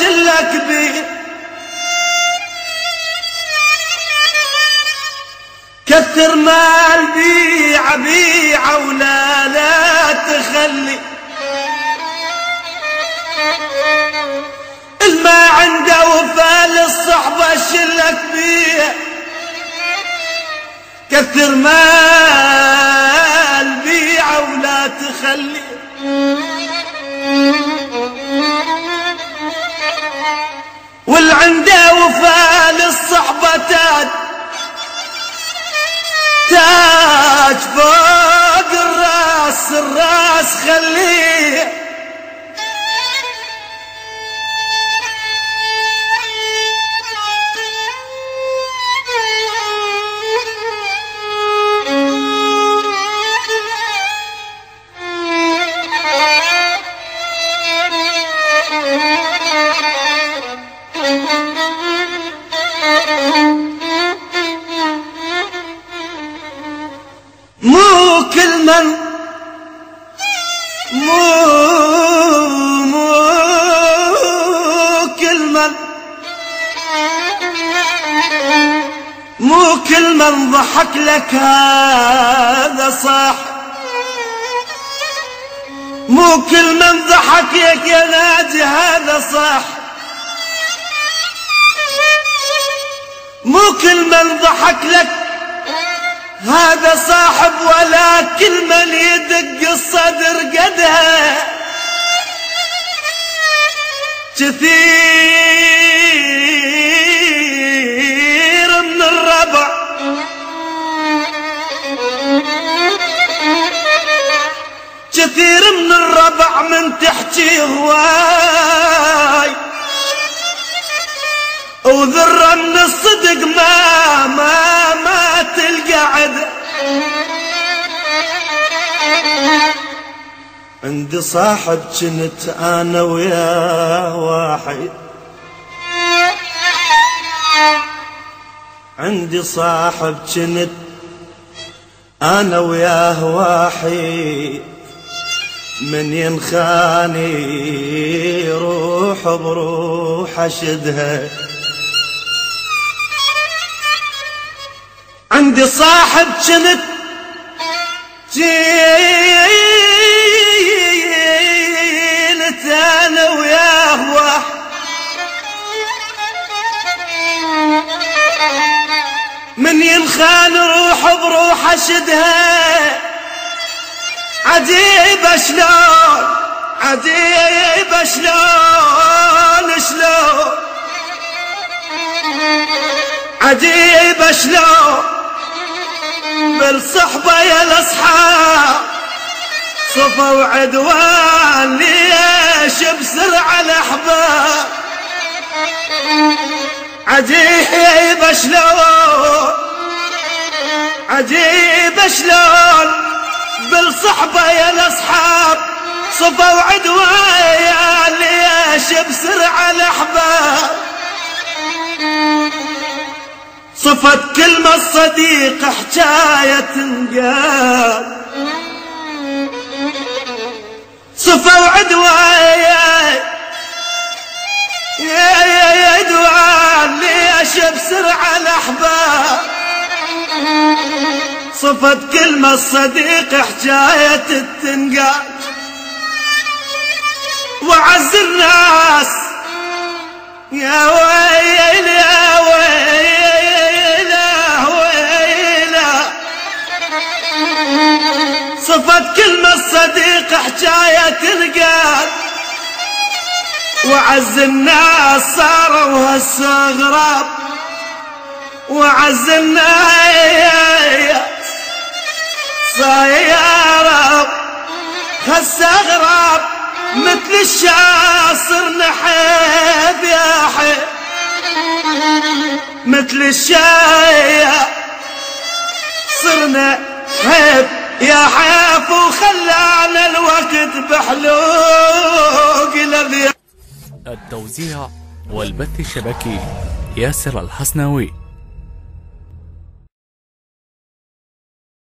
واشلك بيه، كثر مال بيع بيع ولا لا تخلي، الما عنده وفا للصحبة شلك بيه، كثر مال بيع ولا تخلي، والعنده وفا للصحبة تاج فوق الراس، الراس خليه، مو كل من مو كل من ضحك لك هذا صح، مو كل من ضحك لك يا ناجي هذا صح، مو كل من ضحك لك هذا صاحب، ولا كل من يدق الصدر قدها، كثير من الربع كثير من الربع من تحكي هواي، وذرة من الصدق ما تلقى عد. عندي صاحب كنت انا وياه واحد، عندي صاحب كنت انا وياه واحد، من ينخاني روح بروح اشدها. عندي صاحب كنت انا وياه واحد، من ينخان روح بروح اشدها. عجيب شلون عجيب شلون عجيب شلون بالصحبة يا الاصحاب صفا وعدوان، ليش بسرعة الاحباب. عجيب شلون عجيب شلون بالصحبة يا الاصحاب صفا وعدوان، ليش بسرعة الاحباب. صفت كلمة الصديق حكاية تنقال، صفا وعدوان يا عدوان، ليش بسرعة الاحباب. صفت كلمة الصديق حكاية تنقال، وعز الناس يا ويل يا ويل يا ويل. صفت كلمة الصديق حكاية تنقال، وعز الناس صاروا هسه غراب، وعز الناس صاير هسه غراب، مثل الشاصر نحيب يا حيب، مثل الشايع صرنا حيب يا حيف، وخلانا الوقت بحلوق الأذياب. التوزيع والبث الشبكي ياسر الحسناوي.